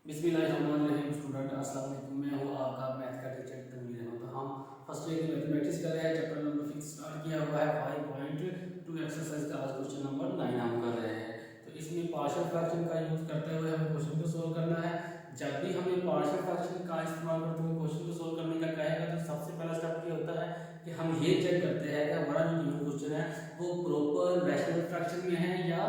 बिस्मिल्लाहिर्रहमानिर्रहीम। स्टूडेंट अस्सलाम वालेकुम, मैं हूँ आपका मैथ का टीचर तनवीर अहमद। तो हम फर्स्ट ईयर की मैथमेटिक्स कर रहे हैं, चैप्टर नंबर 6 स्टार्ट किया हुआ है 5.2 एक्सरसाइज का। आज क्वेश्चन नंबर 9 हम कर रहे हैं। तो इसमें पार्शियल फ्रैक्शन का यूज करते हुए हमें क्वेश्चन को सोल्व करना है। जब भी हमें पार्शियल फ्रैक्शन का इस्तेमाल करते हुए क्वेश्चन को सोल्व करने का कहेगा तो सबसे पहला स्टेप ये होता है कि हम ये चेक करते हैं कि हमारा जो गिवन क्वेश्चन है वो प्रॉपर रैशनल फ्रैक्शन में है या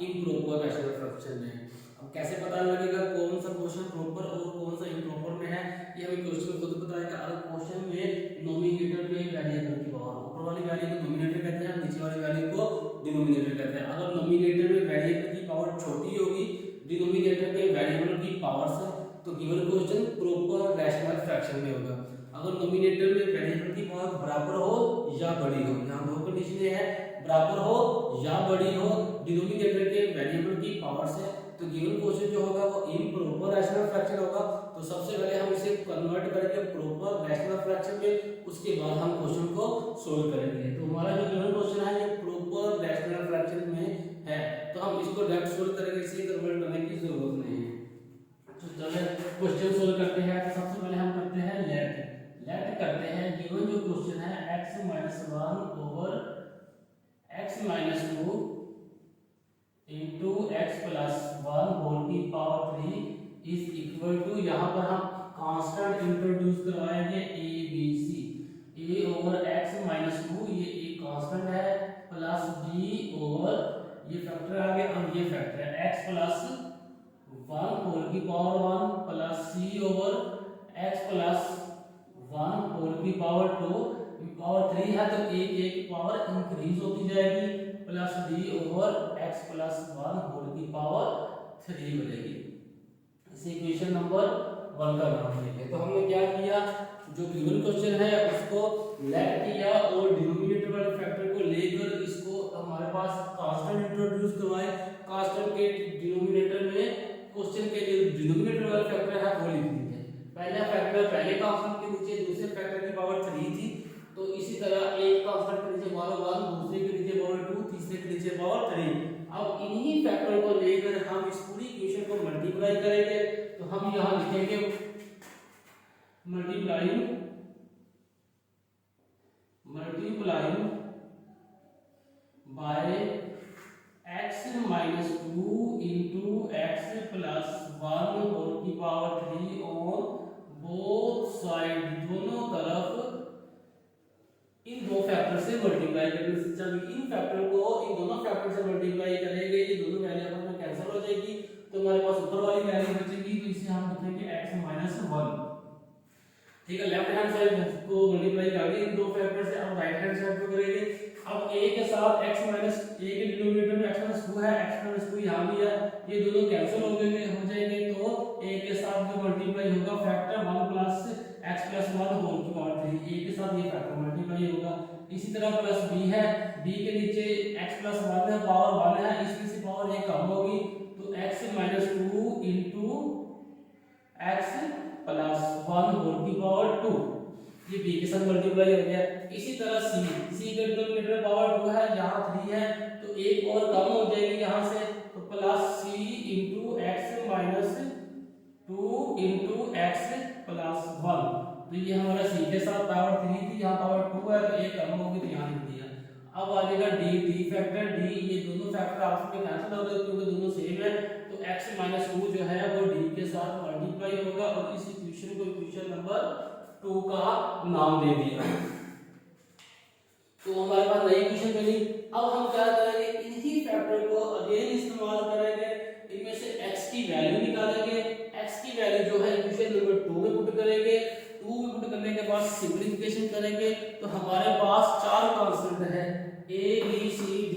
इम्प्रॉपर रैशनल फ्रैक्शन में है। अब कैसे पता लगेगा कौन सा क्वेश्चन प्रॉपर और कौन सा इम्प्रॉपर में है, ये हमें क्वेश्चन खुद बताएगा। अगर क्वेश्चन में नोमिनेटर में वेरिएबल की पावर, ऊपर वाली वैल्यू को नोमिनेटर कहते हैं, नीचे वाली वैल्यू को डिनोमिनेटर कहते हैं। अगर नोमिनेटर में वेरिएबल की पावर छोटी होगी डिनोमिनेटर के वेरिएबल की पावर से, तो given question proper rational fraction में होगा। अगर नोमिनेटर में वेरिएबल की पावर बराबर हो या बड़ी हो, यहाँ दो कंडीशन है, बराबर हो या बड़ी हो डिनोमिनेटर के वेरिएबल की पावर से, तो गिवन क्वेश्चन जो होगा वो इम्प्रॉपर रैशनल फ्रैक्शन होगा। तो सबसे पहले हम इसे कन्वर्ट करेंगे प्रॉपर रैशनल फ्रैक्शन में, उसके बाद हम क्वेश्चन को सोल्व करेंगे। तो हमारा जो गिवन क्वेश्चन है ये प्रॉपर रैशनल फ्रैक्शन में है, तो हम इसको डायरेक्ट सोल्व करेंगे, इसे कन्वर्ट करने की जरूरत नहीं है। तो चलिए क्वेश्चन सोल्व करते हैं। तो सबसे पहले हम करते हैं लेट करते हैं। गिवन जो क्वेश्चन है x-1 over x-2 into x plus 1 whole की पावर 3 इज इक्वल टू, यहाँ पर हम कांस्टेंट इंट्रोड्यूस करवाएंगे A B C. A over x minus 2 ये एक कांस्टेंट है, प्लस बी ओवर ये फैक्टर आ गया और ये फैक्टर है एक्स प्लस 1 होल की power 1 plus C over x plus 1 whole की पावर 2 पावर 3 है तो एक एक पावर इंक्रीज होती जाएगी, plus D over x plus 1 whole की पावर 3 बनेगी। इसे इक्वेशन नंबर 1 का नाम देंगे। तो हमने क्या किया, जो गिवन क्वेश्चन है उसको लेट किया और डिनोमिनेटर वाले फैक्टर को लेकर इसको हमारे पास कांस्टेंट इंट्रोड्यूस करवाए। कांस्टेंट के डिनोमिनेटर में क्वेश्चन के जो डिनोमिनेटर वाला फैक्टर है वो लिख दीजिए। पहला फैक्टर पहले कांस्टेंट के नीचे दूसरे फैक्टर की पावर 3 थी, तो इसी तरह एक कांस्टेंट के नीचे पावर 1, दूसरे के नीचे पावर 2, तीसरे के नीचे पावर 3। अब इन्हीं फैक्टर को लेकर हम इस पूरी इक्वेशन को मल्टीप्लाई करेंगे। तो हम यहां लिखेंगे multiplying by x-2 into x plus 1 whole की पावर 3 ऑन बोथ साइड, दोनों तरफ इन दो फैक्टर से मल्टीप्लाई करेंगे। जब इन फैक्टर को इन दोनों फैक्टर से मल्टीप्लाई करेंगे ये दोनों वैल्यू आपस में कैंसिल हो जाएगी, तो हमारे पास ऊपर वाली वैल्यू बचेगी, तो इसे हम लिखेंगे x-1। ठीक है, लेफ्ट हैंड साइड को मल्टीप्लाई करेंगे इन दो फैक्टर से। अब राइट हैंड साइड को करेंगे। अब a के साथ x माइनस a के डिनोमिनेटर में x-2 है, x-2 यहां भी है, ये दोनों कैंसिल हो जाएंगे, तो a के साथ जो मल्टीप्लाई होगा factor 1 plus x plus 1 whole की पावर 3, a के साथ ये फैक्टर मल्टीप्लाई होगा। इसी तरह प्लस b है, b के नीचे x प्लस 1 है, पावर 1 है, इसमें से पावर 1 कम होगी, तो x-2 into x plus 1 whole की पावर 2, ये b के साथ मल्टीप्लाई हो गया। इसी तरह c का डिनोमिनेटर पावर 2 है, यहाँ 3 है, तो एक और कम हो जाएगी यहाँ से, तो plus c into x minus 2 into x plus 1। तो ये हमारा c के साथ पावर 3 थी, यहाँ पावर 2 है, तो एक कम होगी, तो यहाँ लिख दिया। अब आ जाएगा d फैक्टर, d ये दोनों फैक्टर आपस में कैंसिल हो गए क्योंकि दोनों सेम है, तो x-2 जो है वो d के साथ मल्टीप्लाई होगा और इस इक्वेशन को इक्वेशन नंबर 2 का नाम दे दिया। तो हमारे पास नई इक्वेशन बनी। अब हम क्या करेंगे, इन्हीं फैक्टर को अगेन इस्तेमाल करेंगे, इनमें से x की वैल्यू निकालेंगे। x की वैल्यू जो है इक्वेशन नंबर 2 में पुट करेंगे। 2 में पुट करने के बाद सिंपलीफिकेशन करेंगे, तो हमारे पास चार कांस्टेंट है a b c d,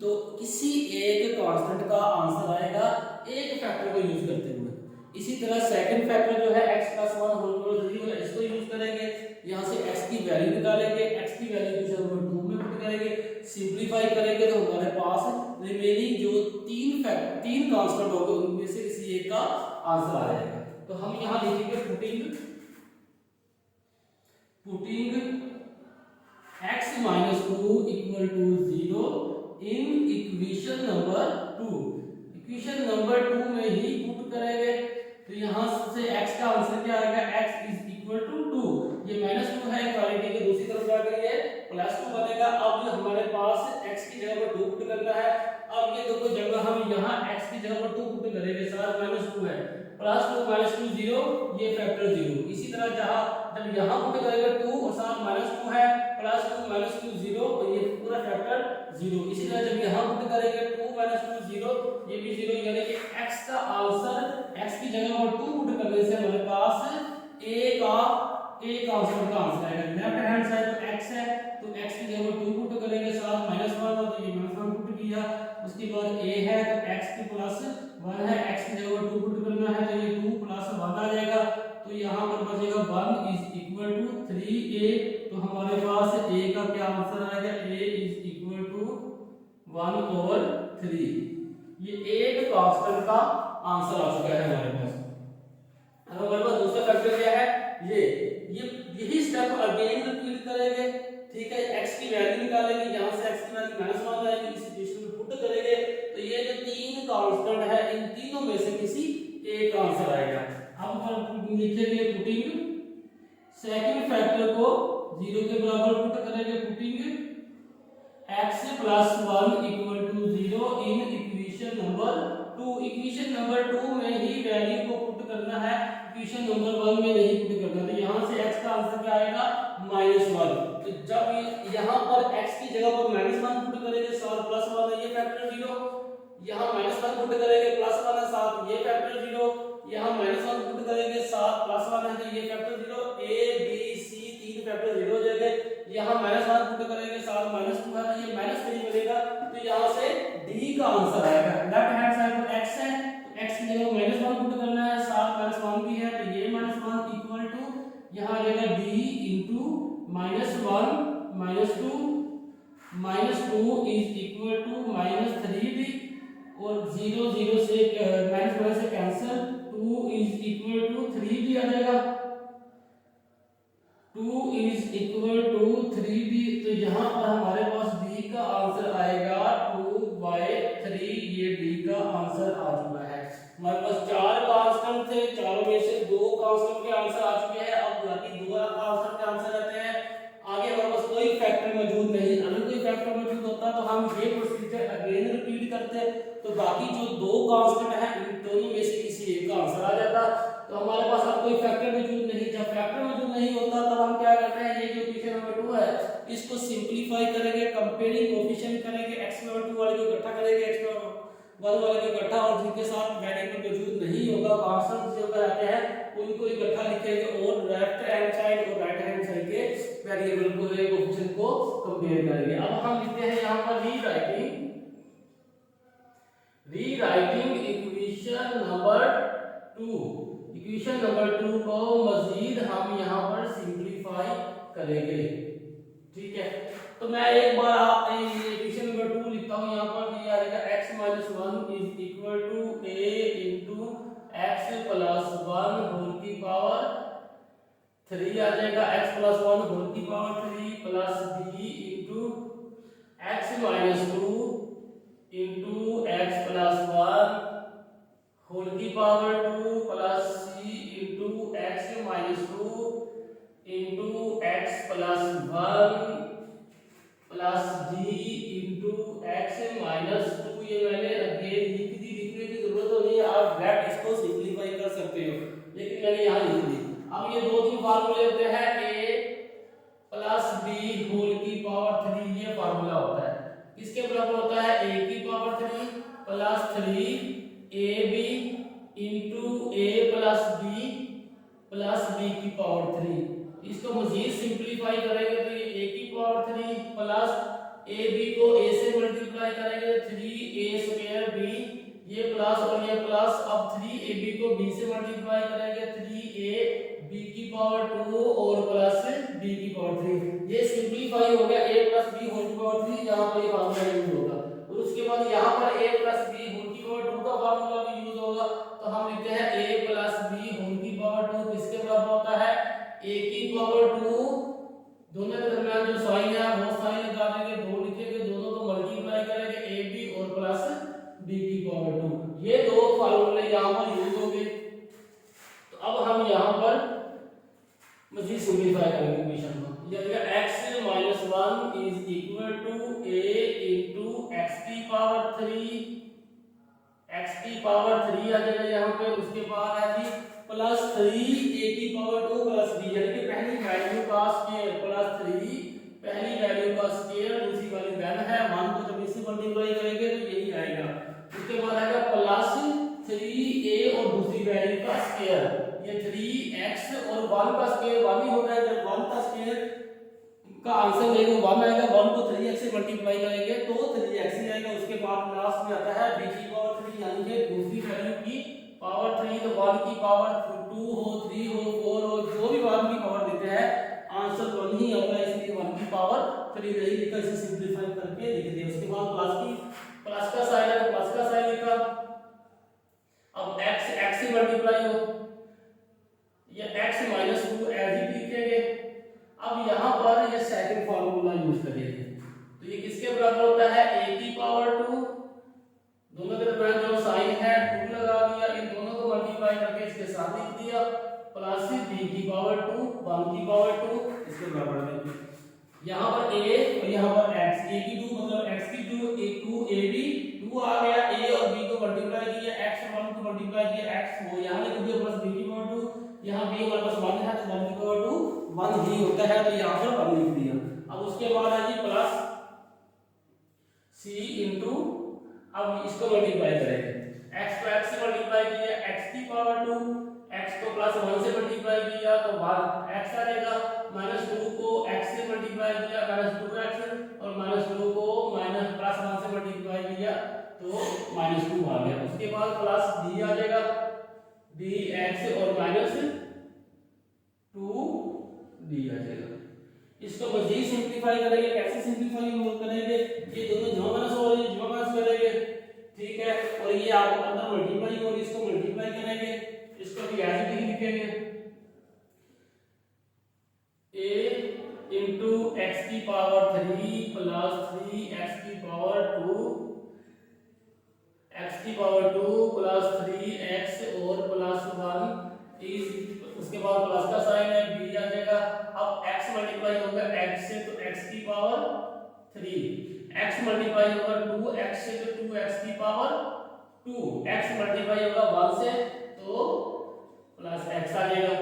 तो किसी एक कांस्टेंट का आंसर आएगा एक फैक्टर को यूज करते हुए। इसी तरह सेकंड फैक्टर जो है x प्लस 1 होल की 3 है, इसको यूज करेंगे, यहां से x की वैल्यू निकालेंगे, x की वैल्यू इक्वेशन नंबर 2 में पुट करेंगे, सिंपलीफाई करेंगे, तो हमारे पास रिमेनिंग जो तीन कांस्टेंट होंगे उनमें से किसी एक का आंसर आ जाएगा। तो हम यहां लिखेंगे putting x-2 equal to 0 in equation number 2। Equation number 2 में ही पुट करेंगे, तो यहाँ से x का आंसर क्या आएगा, x इज इक्वल टू 2। ये -2 है, इक्वालिटी के दूसरी तरफ जा कर ये +2 बनेगा। अब हमारे पास x की जगह पर 2 पुट करना है। अब ये देखो जगह हम यहाँ x की जगह पर 2 पुट करेंगे, साथ -2 है, +2 -2 0, ये फैक्टर 0। इसी तरह जहाँ जब यहाँ पुट करेंगे 2 और साथ -2 है, +2 -2 0, और ये पूरा फैक्टर 0। इसी तरह जब यहाँ पुट करेंगे 2 -2 0, ये भी 0, यानी कि x का आंसर, x की जगह पर 2 पुट करने से हमारे पास a का आंसर आएगा। लेफ्ट हैंड साइड तो x है, तो x की जगह पर 2 पुट करेंगे, साथ -1 तो ये -1 पुट किया। उसके बाद a है तो x की +1 है, x की जगह पर 2 पुट करना है, तो ये 2 + 1 आ जाएगा। तो यहाँ पर बचेगा 1 इज इक्वल टू 3a। तो हमारे पास a का क्या आंसर आएगा, a इज इक्वल टू 1/3। ये एक कांस्टेंट का आंसर आ चुका है हमारे पास। अब हमारे पास दूसरा फैक्टर क्या है, यही स्टेप अगेन रिपीट करेंगे। ठीक है, x की वैल्यू निकालेंगे, यहां से x की वैल्यू -1 आएगी, इस इक्वेशन में पुट करेंगे, तो ये जो तीन कांस्टेंट है, इन तीनों में से किसी एक का आंसर आएगा। अब हम लिखेंगे पुटिंग सेकंड फैक्टर को 0 के बराबर पुट करेंगे, putting x + 1 = 0 in equation number 2। Equation number 2 में ही वैल्यू को पुट करना है, इक्वेशन नंबर 1 में नहीं पुट करना। तो यहाँ से x का आंसर क्या आएगा, -1। तो जब यहाँ पर x की जगह पर -1 पुट करेंगे, साथ +1 है, ये फैक्टर 0। यहाँ -1 पुट करेंगे, +1 है, साथ ये फैक्टर 0। यहाँ -1 पुट करेंगे, साथ +1 है, तो ये फैक्टर 0। a b c तीन फैक्टर 0 हो जाएंगे। यहाँ -1 पुट करेंगे, साथ -2 है, ये -3 बनेगा। तो यहाँ से d का आंसर आएगा। लेफ्ट हैंड साइड पर x है, तो x की जगह -1 पुट करना है, साथ -1 भी है, तो ये -1 इक्वल टू यहाँ आ जाएगा d into -1 -2 is equal to -3d, और 0 0 से -1 से cancel, 2 is equal to 3d आ जाएगा। 2 इज इक्वल टू 3d। तो यहाँ पर हमारे पास d का आंसर आएगा 2/3। ये d का आंसर आ चुका है। हमारे पास 4 कांस्टेंट थे, चारों में से 2 कांस्टेंट के आंसर आ चुके हैं। अब बाकी 2 कांस्टेंट के आंसर आते हैं। आगे हमारे पास कोई फैक्टर मौजूद नहीं, अगर कोई फैक्टर मौजूद होता तो हम ये प्रोसीजर अगेन रिपीट करते, तो बाकी जो 2 कांस्टेंट हैं इन दोनों में से किसी एक का आंसर आ जाता। तो हमारे पास अब कोई फैक्टर मौजूद नहीं। जब फैक्टर मौजूद नहीं होता तब हम क्या करते हैं, ये जो इक्वेशन नंबर 2 है इसको सिंपलीफाई करेंगे, कंपेयरिंग कोएफिशिएंट करेंगे, x/2 वाले को इकट्ठा करेंगे, x/1 वाले को इकट्ठा, और जिनके साथ वेरिएबल मौजूद नहीं होगा, कांस्टेंट जो रहते हैं उनको इकट्ठा लिखेंगे, और लेफ्ट हैंड साइड और राइट हैंड साइड के वेरिएबल को कोएफिशिएंट को कंपेयर करेंगे। अब हम लिखते हैं यहां पर rewriting equation number 2। Equation number 2 को मजीद हम यहाँ पर सिंपलीफाई करेंगे। ठीक है, तो मैं एक बार इक्वेशन नंबर 2 लिखता हूँ यहाँ पर। ये आ जाएगा x - 1 is equal to a into x + 1 whole की पावर 3 आ जाएगा। x + 1 होल की power 3 plus b into x - 2 into x + 1 whole की power 2 plus c into x - 2 into x + 1 plus d into x - 2। ये मैंने अगेन लिख दी, लिखने की जरूरत तो नहीं है, आप डायरेक्ट इसको सिंपलीफाई कर सकते हो, लेकिन मैंने यहाँ लिख दी। अब ये 2-3 फार्मूले होते हैं, a प्लस b होल की पावर 3, ये फार्मूला होता है। किसके बराबर होता है, a की power 3 plus 3ab into a plus b plus b की पावर 3। इसको मजीद सिंपलीफाई करेंगे तो ये a की पावर 3 प्लस ab को a से मल्टीप्लाई करेंगे 3a²b, ये प्लस और ये प्लस। अब 3ab को b से मल्टीप्लाई करेंगे 3ab की पावर 2 और प्लस b की पावर 3। ये सिंपलीफाई हो गया a प्लस b होल की पावर 3, यहाँ पर ये फार्मूला यूज होगा। और उसके बाद यहाँ पर a प्लस b होल की पावर 2 का फार्मूला भी यूज होगा। तो हम लिखते हैं a प्लस b होल की पावर 2 किसके बराबर होता है, a की पावर 2, दोनों के दरमियान जो साइन है वो साइन लगा देंगे, 2 लिखेंगे, दोनों को मल्टीप्लाई करेंगे ab और प्लस b की पावर 2। ये दो फार्मूले यहां पर यूज होंगे। सिंपलीफाई करेंगे इक्वेशन को। ये आएगा x minus 1 is equal to a into x की पावर 3, x की पावर 3 आ जाएगा यहाँ पे। उसके बाद है जी प्लस 3 a की पावर 2 प्लस b, यानी कि पहली वैल्यू का स्क्वायर प्लस 3, पहली वैल्यू का स्क्वायर, दूसरी वाली वैल्यू है 1 को जब इससे मल्टीप्लाई करेंगे तो यही आएगा। उसके बाद आएगा प्लस 3a और दूसरी वैल्यू का स्क्वायर, ये 3x और 1 का स्क्वायर 1 ही होता है। जब 1 का स्क्वायर का आंसर लेंगे 1 आएगा, 1 को 3x से मल्टीप्लाई करेंगे तो 3x ही आएगा। उसके बाद लास्ट में आता है b की पावर 3, यानी कि दूसरी वैल्यू की पावर 3, तो 1 की पावर 2 हो, 3 हो, 4 हो, जो भी 1 की पावर देते हैं आंसर 1 ही आता है, इसलिए 1 की पावर 3 नहीं लिखा, इसे सिंपलीफाई करके लिख दिया। उसके बाद प्लस का साइन है, प्लस का साइन लिखा। अब x से मल्टीप्लाई हो, ये x माइनस 2 एज ही लिखेंगे। अब यहाँ पर ये सेकंड फार्मूला यूज करेंगे, तो ये किसके बराबर होता है, a की पावर 2, दोनों के दरमियान जो साइन है 2 लगा दिया, इन दोनों को मल्टीप्लाई करके इसके साथ लिख दिया, प्लस b की पावर 2 1 की पावर 2 इसके बराबर लिख दिया। यहाँ पर a और यहाँ पर x, a की 2 मतलब x की 2 2ab 2 आ गया, a और b को मल्टीप्लाई किया, x और 1 को मल्टीप्लाई किया, x वो यहाँ लिख दिया प्लस b की पावर 2, यहाँ b हमारे पास 1 है तो 1 की पावर 2 1 ही होता है, तो यहाँ पर 1 लिख दिया। अब उसके बाद है जी प्लस c इंटू, अब इसको मल्टीप्लाई करेंगे, x को x से मल्टीप्लाई किया, x की पावर 2, x को प्लस 1 से मल्टीप्लाई किया तो x आ जाएगा, माइनस 2 को x से मल्टीप्लाई किया माइनस 2x, और माइनस 2 को माइनस प्लस 1 से मल्टीप्लाई किया तो माइनस 2 आ गया। उसके बाद प्लस d आ जाएगा, dx और माइनस 2d आ जाएगा। इसको मजीद सिंपलीफाई करेंगे, कैसे सिंपलीफाई करेंगे, ये दोनों जमा माइनस हो रही है, जमा माइनस करेंगे, ठीक है, और ये आपको अंदर मल्टीप्लाई हो रही है, इसको मल्टीप्लाई करेंगे, इसको भी ऐसे ही लिखेंगे, a इंटू एक्स की पावर 3 प्लस 3x की पावर 2, x की पावर 2 प्लस 3x और प्लस 1 इज, उसके बाद प्लस का साइन है, b आ जाएगा। अब x मल्टीप्लाई होगा x से तो x की पावर 3, x मल्टीप्लाई होगा 2x से तो 2x की पावर 2, x मल्टीप्लाई होगा 1 से तो प्लस x आ जाएगा।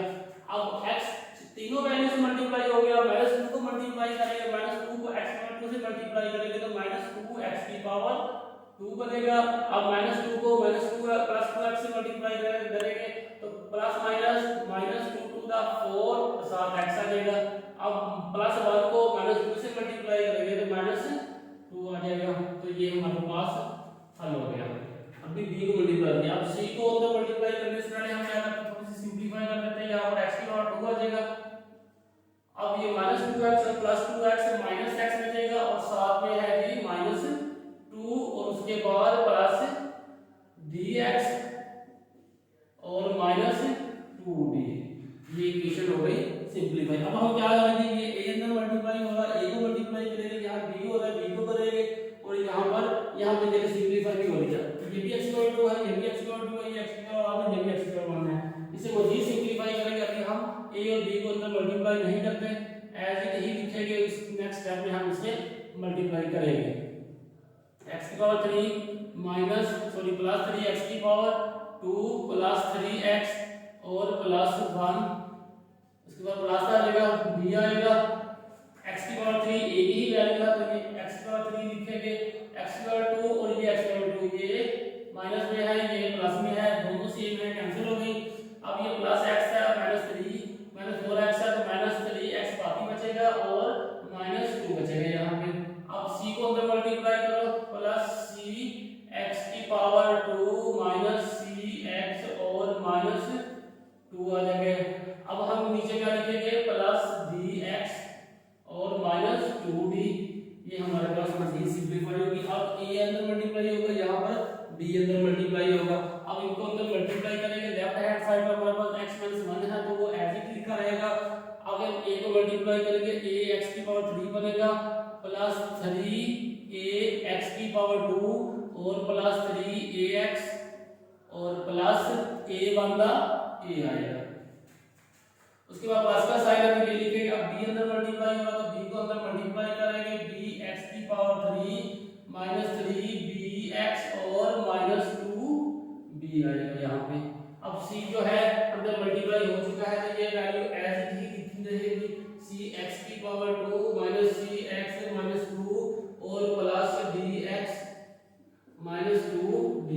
अब x तीनों वैल्यू से मल्टीप्लाई हो गया, माइनस 2 को मल्टीप्लाई करेंगे, माइनस 2 को x पावर 2 से मल्टीप्लाई करेंगे तो माइनस 2x की पावर 2 बनेगा। अब माइनस 2 को माइनस 2 प्लस 2x से मल्टीप्लाई करेंगे तो plus minus minus 2 to the 4 साथ x आ जाएगा। अब प्लस 1 को माइनस 2 से मल्टीप्लाई करेंगे तो माइनस 2 आ जाएगा। तो ये हमारे पास हल हो गया। अभी b को मल्टीप्लाई किया, अब c को अंदर मल्टीप्लाई करने से पहले हम क्या करते हैं, थोड़ी सी सिंपलीफाई कर लेते हैं। यहाँ पर x की पावर 2 आ जाएगा, अब ये माइनस 2x और प्लस 2x माइनस x बचेगा और साथ में है जी माइनस 2 और उसके बाद प्लस dx और माइनस 2d, ये इक्वेशन हो गई सिंपलीफाई। अब हम क्या करेंगे, ये a अंदर मल्टीप्लाई होगा, a को मल्टीप्लाई करेंगे, यहाँ b हो रहा है b को करेंगे और यहाँ पे देखिए सिंपलीफाई भी हो रही है, ये भी x का 2 है, ये भी x का 2 है, ये x का 1 है, ये भी x का 1 है। इसे मजीद सिंपलीफाई करेंगे। अभी हम a और b को अंदर मल्टीप्लाई नहीं करते, एज इट ही लिखेंगे। इस नेक्स्ट स्टेप में हम इसे मल्टीप्लाई करेंगे, x की पावर 3 माइनस प्लस 3x की पावर 2 प्लस 3x और प्लस 1, उसके बाद प्लस आ जाएगा, b आएगा, x की पावर 3 a की ही वैल्यू है तो ये x की पावर 3 लिखेंगे, x की पावर 2 और ये x की पावर 2, ये माइनस में है ये प्लस में है, दोनों सेम है, कैंसिल हो गई। अब ये प्लस x है, माइनस 3 माइनस 4x है तो माइनस 3x बाकी बचेगा और माइनस 2 बचेगा यहाँ पे। अब c को अंदर मल्टीप्लाई करो, प्लस c x की पावर 2 माइनस cx और माइनस 2 आ जाएगा। अब हम नीचे क्या लिखेंगे, प्लस dx और माइनस 2d, ये हमारे पास मजीद सिंपलीफाई होगी। अब a अंदर मल्टीप्लाई होगा, यहाँ पर b अंदर मल्टीप्लाई होगा। अब इनको अंदर मल्टीप्लाई करेंगे, लेफ्ट हैंड साइड पर हमारे पास x माइनस 1 है तो वो एज इट लिखा रहेगा। अगर a को मल्टीप्लाई करेंगे a x की पावर 3 बनेगा, प्लस 3a x की पावर 2 और प्लस 3ax और प्लस a बंदा a आएगा। उसके बाद प्लस का साइन अभी ये लिखेंगे, अब b अंदर मल्टीप्लाई होगा तो b को अंदर मल्टीप्लाई करेंगे, bx की पावर 3 माइनस 3bx और माइनस 2b आएगा यहाँ पे। अब c जो है अंदर मल्टीप्लाई हो चुका है तो ये वैल्यू एज इट इज कितनी रहेगी, cx की पावर 2 माइनस cx माइनस 2 और प्लस dx माइनस 2d।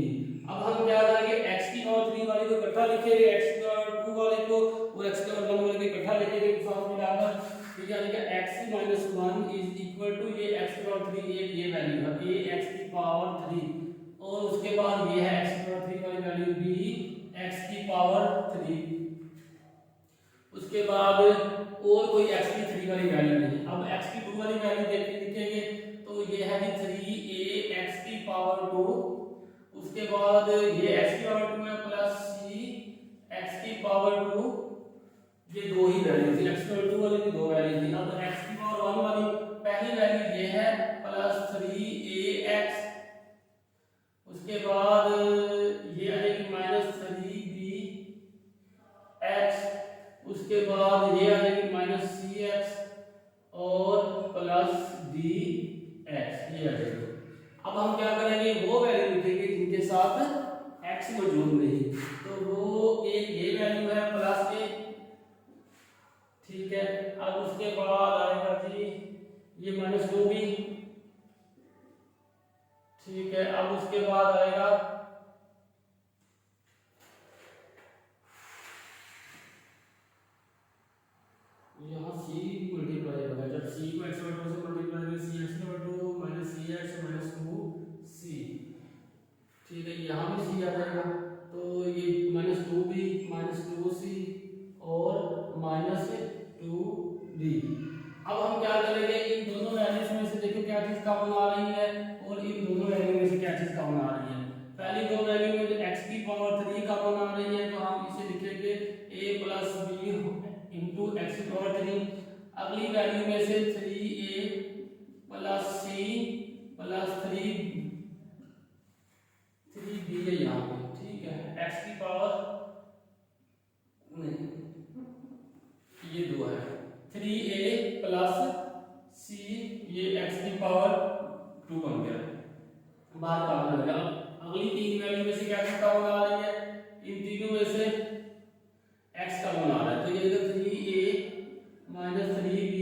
अब हम क्या करेंगे, x की पावर 3 वाले को इकट्ठा लिखेंगे, x की पावर 2 वाले को और x की पावर 1 वाले को इकट्ठा लिखेंगे साथ मिलाकर, तो क्या आएगा x minus 1 is equal to ये x की पावर 3 ये वैल्यू है a x की पावर 3 और उसके बाद ये है x की पावर 3 वाली वैल्यू b x की पावर 3, उसके बाद और कोई x की 3 वाली वैल्यू नहीं। अब x की 2 वाली वैल्यू लिखेंगे तो ये है कि 3a x की पावर 2, उसके बाद ये x की पावर 2 है प्लस c x की पावर 2, ये दो ही वैल्यू थी, x की पावर 2 वाली की दो वैल्यू थी। अब x की पावर 1 वाली पहली वैल्यू ये है प्लस 3ax, उसके बाद ये आएगी माइनस 3bx, उसके बाद ये आ जाएगी माइनस cx और प्लस dx ये आ जाएगा। अब हम क्या करेंगे, वो वैल्यू लिखेंगे जिनके साथ x मौजूद नहीं, तो वो एक ये वैल्यू है प्लस a, ठीक है। अब उसके बाद आएगा जी ये माइनस 2b, ठीक है। अब उसके बाद आएगा यहाँ c मल्टीप्लाई होगा, जब c को x बटा 2 से मल्टीप्लाई करेंगे cx बटा 2 माइनस cx माइनस 2c, ठीक है। यहाँ भी c आ जाएगा तो ये माइनस 2b माइनस 2c और माइनस 2d। अब हम क्या करेंगे, इन दोनों वैल्यूज में से देखो क्या चीज कॉमन आ रही है और इन दोनों वैल्यू में से क्या चीज कॉमन आ रही है। पहली दो वैल्यू में जो x की पावर 3 कॉमन आ रही है तो हम इसे लिखेंगे a plus b into x की पावर 3। अगली वैल्यू में से 3a plus c plus 3b है यहाँ पे, ठीक है। x की पावर नहीं ये दो है 3a प्लस c, ये x की पावर 2 बन गया, बाहर कॉमन आ गया। अगली तीन वैल्यू में से क्या कॉमन आ रही है, इन तीनों में से x कॉमन आ रहा है तो ये 3a minus 3b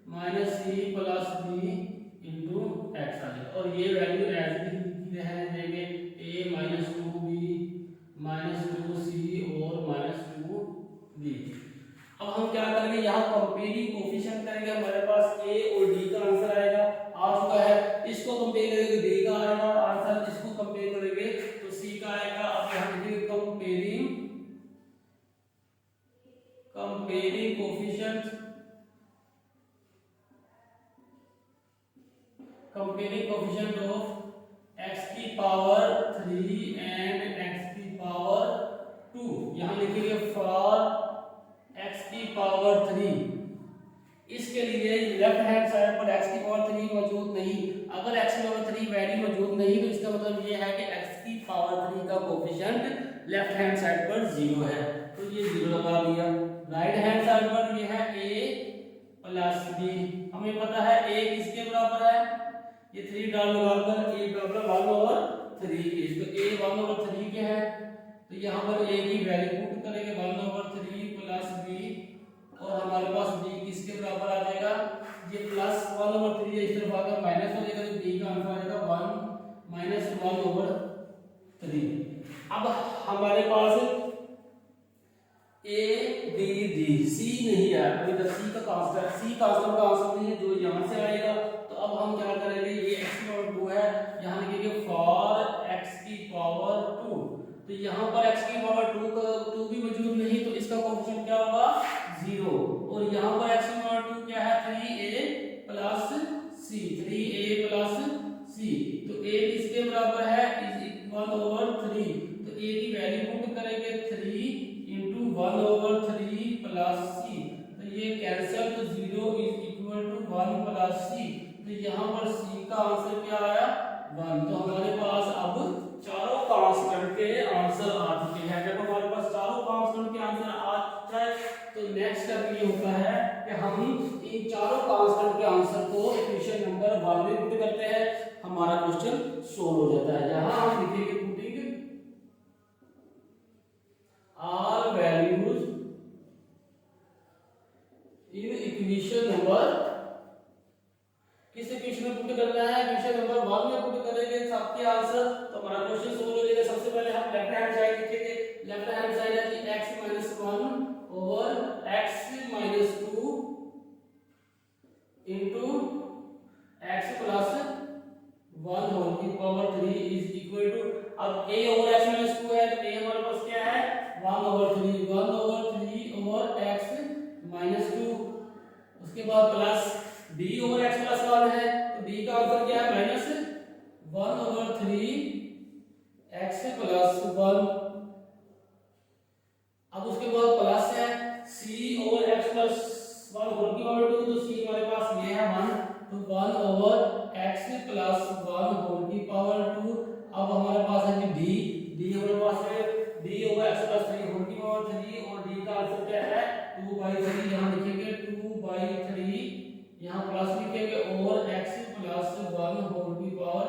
minus c plus b into x आ जाएगा। और ये वैल्यू एज इट रहने देंगे a minus 2b minus 2c और माइनस 2b। अब हम क्या करेंगे, यहाँ कंपेयरिंग कोफिशिएंट करेंगे, हमारे पास a और d का आंसर आएगा, आ चुका है। इसको कंपेयर करेंगे d का आएगा आंसर, इसको कंपेयर करेंगे तो c का आएगा। अब यहाँ लिखेंगे comparing coefficient, comparing coefficient of x की पावर 3 एंड x की पावर 2। यहाँ लिखेंगे फॉर x की पावर 3, इसके लिए लेफ्ट हैंड साइड पर x की पावर 3 मौजूद नहीं। अगर x की पावर 3 वैल्यू मौजूद नहीं तो इसका मतलब ये है कि x की पावर 3 का कोफिशिएंट लेफ्ट हैंड साइड पर 0 है, तो ये 0 लगा दिया। राइट हैंड साइड पर ये है a प्लस b, हमें पता है a किसके बराबर है, ये 3 डाल लगाकर a बराबर 1/3 के, तो a 1/3 के है तो यहाँ पर a की वैल्यू पुट करेंगे 1/3 प्लस b और हमारे पास b किसके बराबर आ जाएगा, ये प्लस 1/3 है, इस तरफ आकर माइनस हो जाएगा तो b का आंसर आ जाएगा 1 माइनस 1/3। अब हमारे पास a b d c नहीं है, अभी तक c का कांस्टेंट का आंसर नहीं है जो यहाँ से आएगा। तो अब हम क्या करेंगे, ये x की पावर 2 है, यहाँ लिखेंगे फॉर x की पावर 2, तो यहाँ पर x की पावर 2 भी मौजूद नहीं तो इसका कोफिशिएंट क्या होगा 0, और यहाँ पर x की पावर 2 क्या है 3a plus c, 3a plus c, तो a किसके बराबर है इज 1/3, तो a की वैल्यू पुट करेंगे 3 इंटू 1/3 प्लस c, तो ये कैंसिल तो 0 is equal to 1 plus c, तो यहाँ पर c का आंसर क्या आया 1। तो हमारे पास अब चारों कांस्टेंट के आंसर आ चुके हैं। जब हमारे पास चारों कांस्टेंट के आंसर आ जाए तो तो नेक्स्ट स्टेप ये होता है कि हम इन चारों कांस्टेंट के आंसर को इक्वेशन नंबर 1 में पुट करते हैं, हमारा क्वेश्चन सोल्व हो जाता है। जहां हम लिखेंगे putting all values in equation number, किस इक्वेशन में पुट करना है, इक्वेशन नंबर 1 में पुट करेंगे सबके आंसर, तो हमारा क्वेश्चन सोल्व हो जाएगा। सबसे पहले हम लेफ्ट हैंड साइड लिखेंगे, लेफ्ट हैंड साइड है कि x - 1 over x - 2 into x plus 1 whole की पावर 3 इज इक्वल टू, अब a ओवर x - 2 है तो a हमारे पास क्या है 1 ओवर 3 ओवर x - 2, उसके बाद plus d over x plus 1 है तो d का आंसर क्या है -1 ओवर 3 x plus 1। अब उसके बाद प्लस है c over x plus 1 whole की पावर 2, तो c हमारे पास ये है 1, तो 1 ओवर x plus 1 होल की पावर 2। अब हमारे पास है कि d हमारे पास है d over x plus 3 whole की पावर 3, और d का आंसर क्या है 2/3, यहाँ लिखेंगे 2/3, यहाँ प्लस लिखेंगे ओवर x plus 1 होल की पावर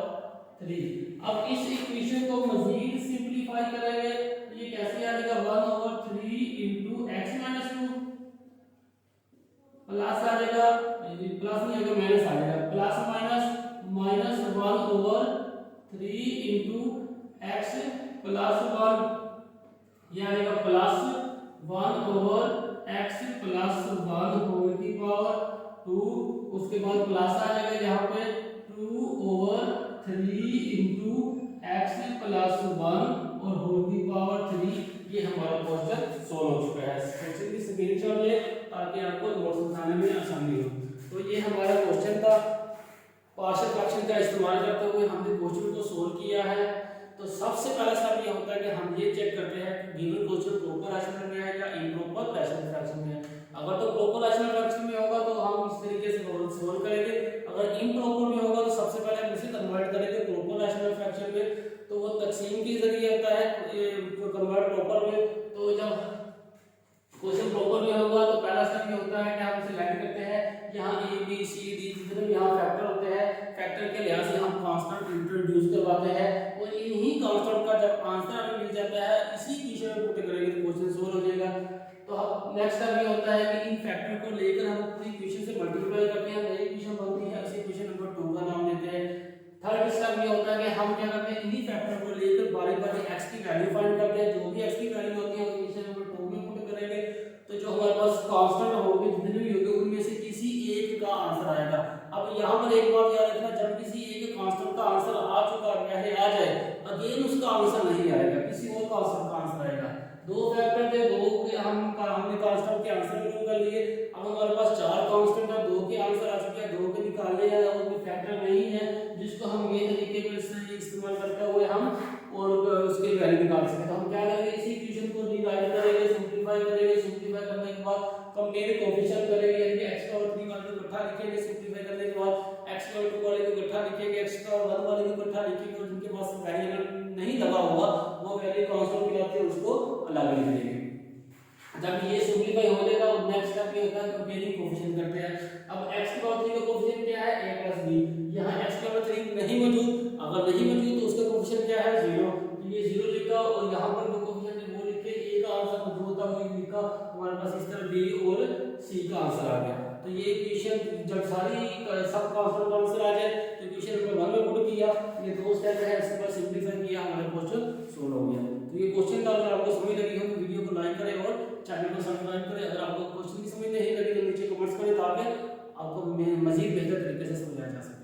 3। अब इस इक्वेशन को मजीद सिंपलीफाई करेंगे, ये कैसे आ जाएगा 1 over 3 into x minus 2, plus आ जाएगा, प्लस नहीं आएगा माइनस आ जाएगा, plus minus 1 over 3 into x plus 1, ये आएगा plus 1 over x plus 1 whole की पावर 2, उसके बाद प्लस आ जाएगा यहाँ पे 2 ओवर 3 into x plus 1 और होल की पावर 3। ये हमारा क्वेश्चन सोल्व हो चुका है। क्वेश्चन की स्क्रीनशॉट ले ताकि आपको नोट्स बनाने में आसानी हो। तो ये हमारा क्वेश्चन था, पार्शियल फ्रैक्शन का इस्तेमाल करते हुए हमने क्वेश्चन को सोल्व किया है। तो सबसे पहला स्टेप ये होता है कि हम ये चेक करते हैं कि गिवन क्वेश्चन प्रॉपर रैशनल में है या इम्प्रॉपर रैशनल फ्रैक्शन में है। अगर तो प्रॉपर रैशनल फ्रैक्शन में होगा तो हम इस तरीके से सोल्व करेंगे, अगर इम्प्रॉपर में होगा तो सबसे पहले हम इसे कन्वर्ट करेंगे प्रॉपर रैशनल फ्रैक्शन में, तो वो तकसीम के जरिए होता है कन्वर्ट प्रॉपर में। तो जब क्वेश्चन प्रॉपर में होगा तो पहला स्टेप ये होता है कि हम इसे लेट करते हैं, यहाँ a b c d जितने भी यहाँ फैक्टर होते हैं, फैक्टर के लिहाज से हम कांस्टेंट इंट्रोड्यूस करवाते हैं, और इन्हीं कांस्टेंट का जब आंसर हमें मिल जाता है इसी इक्वेशन में पुट करेंगे तो क्वेश्चन सोल्व हो जाएगा। तो नेक्स्ट स्टेप ये होता है कि इन फैक्टर को लेकर हम पूरी इक्वेशन से मल्टीप्लाई करते हैं, नई इक्वेशन बनती है, इसे इक्वेशन नंबर 2 का नाम देते हैं। थर्ड स्टेप ये होता है कि हम क्या करते हैं, इन्हीं फैक्टर को लेकर बारी-बारी x की वैल्यू फाइंड करते हैं, जो भी x की वैल्यू होती है इक्वेशन नंबर 2 में पुट करेंगे, तो जो हमारे पास कांस्टेंट होंगे जितने भी होंगे उनमें से किसी एक का आंसर आएगा। अब यहाँ पर एक बात याद रखना, जब किसी एक कांस्टेंट का आंसर आ चुका पहले आ जाए, अगेन उसका आंसर नहीं आएगा, किसी और कांस्टेंट का आंसर आएगा। दो फैक्टर थे, दो के हमने कांस्टेंट के आंसर प्रूव कर लिए। अब हमारे पास चार कांस्टेंट है, दो के आंसर आ चुके हैं, दो के निकालने हैं और कोई फैक्टर नहीं है जिसको हम ये तरीके पर इस्तेमाल करते हुए हम और उसके वैल्यू निकाल सकते हैं। तो हम क्या करेंगे, इसी इक्वेशन को डिवाइड करेंगे, सिंपलीफाई करेंगे, सिंपलीफाई करने के बाद कंपेयर कोएफिशिएंट करेंगे, यानी कि x पावर 3 वाले को इकट्ठा लिखेंगे, सिंपलीफाई करने के बाद x पावर 2 वाले को इकट्ठा लिखेंगे, x पावर 1 वाले को इकट्ठा लिखेंगे, और जिनके पास वैल्यू नहीं लगा हुआ वो वैल्यू कांस्टेंट मिलाते हैं उसको अलग लिख देंगे। जब ये सिंपलीफाई हो जाएगा और नेक्स्ट स्टेप ये होता है कंपेयरिंग कोएफिशिएंट करते हैं। अब x की पावर 3 का कोएफिशिएंट क्या है a + b, यहां x की पावर 3 नहीं मौजूद, अगर नहीं मौजूद तो उसका कोएफिशिएंट क्या है 0, तो ये 0 लिखा, और यहां पर जो कोएफिशिएंट है वो लिखे, a का आंसर मौजूद था वो लिखा, हमारे पास इस तरह b और c का आंसर आ गया। तो ये इक्वेशन जब सारी सब कांस्टेंट का आंसर आ जाए तो इक्वेशन नंबर 1 में पुट किया, ये दो स्टेप है, इसके बाद सिंपलीफाई किया, हमारा क्वेश्चन सोल्व हो गया। तो ये क्वेश्चन का अगर आपको समझ लगी हो तो वीडियो को लाइक करें और चैनल को सब्सक्राइब करें। अगर आपको क्वेश्चन की समझ नहीं लगी तो नीचे कमेंट्स करें ताकि आपको मैं मजीद बेहतर तरीके से समझाया जा सके।